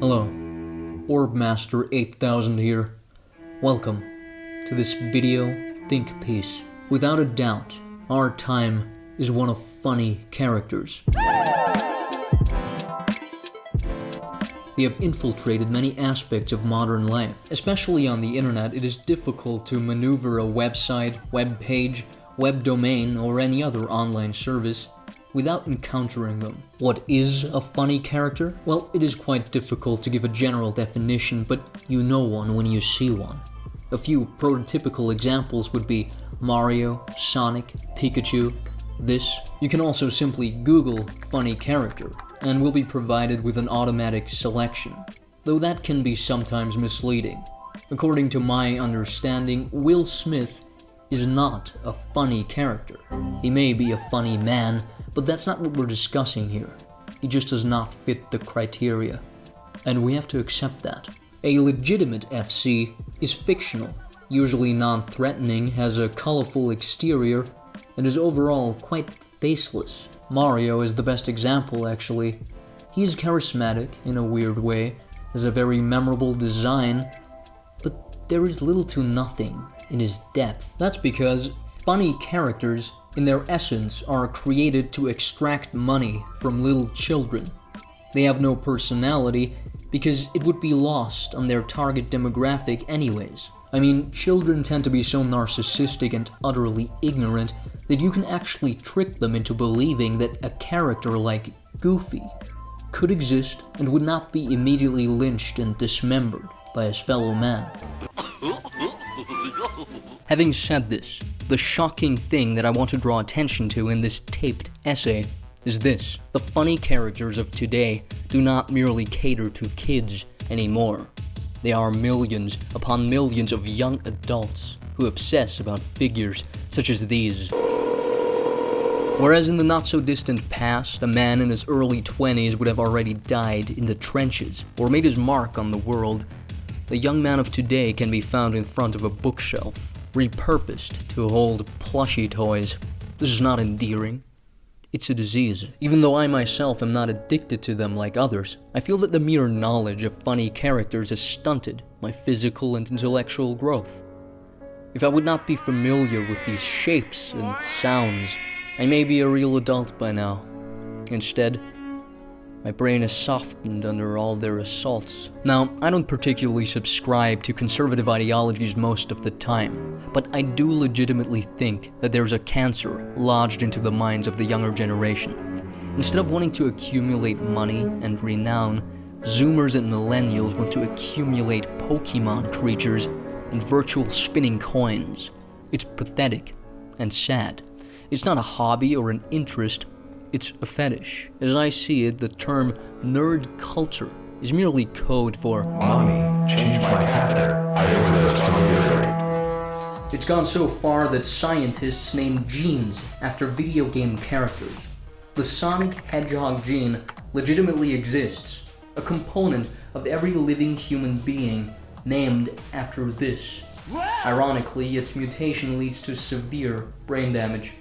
Hello, Orbmaster 8000 here. Welcome to this video think piece. Without a doubt, our time is one of funny characters. They have infiltrated many aspects of modern life. Especially on the internet, it is difficult to maneuver a website, web page, web domain, or any other online service without encountering them. What is a funny character? Well, it is quite difficult to give a general definition, but you know one when you see one. A few prototypical examples would be Mario, Sonic, Pikachu, this. You can also simply Google funny character and will be provided with an automatic selection, though that can be sometimes misleading. According to my understanding, Will Smith is not a funny character. He may be a funny man, but that's not what we're discussing here. He just does not fit the criteria, and we have to accept that. A legitimate FC is fictional, usually non-threatening, has a colorful exterior, and is overall quite faceless. Mario is the best example, actually. He is charismatic in a weird way, has a very memorable design, but there is little to nothing in his depth. That's because funny characters, in their essence, are created to extract money from little children. They have no personality because it would be lost on their target demographic anyways. I mean, children tend to be so narcissistic and utterly ignorant that you can actually trick them into believing that a character like Goofy could exist and would not be immediately lynched and dismembered by his fellow man. Having said this, the shocking thing that I want to draw attention to in this taped essay is this: the funny characters of today do not merely cater to kids anymore. They are millions upon millions of young adults who obsess about figures such as these. Whereas in the not-so-distant past, a man in his early 20s would have already died in the trenches or made his mark on the world, the young man of today can be found in front of a bookshelf, repurposed to hold plushie toys. This is not endearing. It's a disease. Even though I myself am not addicted to them like others, I feel that the mere knowledge of funny characters has stunted my physical and intellectual growth. If I would not be familiar with these shapes and sounds, I may be a real adult by now. Instead, my brain is softened under all their assaults. Now, I don't particularly subscribe to conservative ideologies most of the time, but I do legitimately think that there's a cancer lodged into the minds of the younger generation. Instead of wanting to accumulate money and renown, Zoomers and Millennials want to accumulate Pokemon creatures and virtual spinning coins. It's pathetic and sad. It's not a hobby or an interest, it's a fetish. As I see it, the term nerd culture is merely code for "Mommy, change my catheter. I overdosed on Gatorade." It's gone so far that scientists name genes after video game characters. The Sonic Hedgehog gene legitimately exists, a component of every living human being named after this. Ironically, its mutation leads to severe brain damage.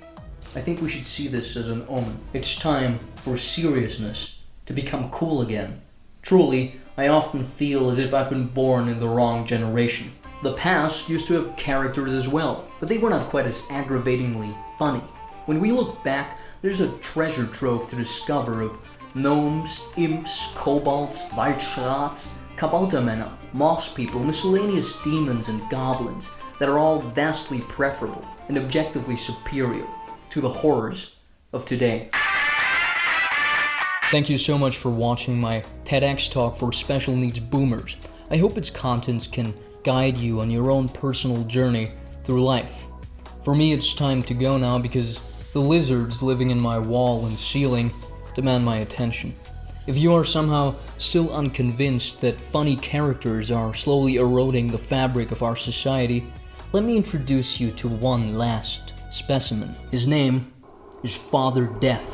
I think we should see this as an omen. It's time for seriousness to become cool again. Truly, I often feel as if I've been born in the wrong generation. The past used to have characters as well, but they were not quite as aggravatingly funny. When we look back, there's a treasure trove to discover of gnomes, imps, kobolds, Waldschrats, Kaboutermänner, moss people, miscellaneous demons and goblins that are all vastly preferable and objectively superior to the horrors of today. Thank you so much for watching my TEDx talk for special needs boomers. I hope its contents can guide you on your own personal journey through life. For me, it's time to go now because the lizards living in my wall and ceiling demand my attention. If you are somehow still unconvinced that funny characters are slowly eroding the fabric of our society, let me introduce you to one last specimen. His name is Father Death.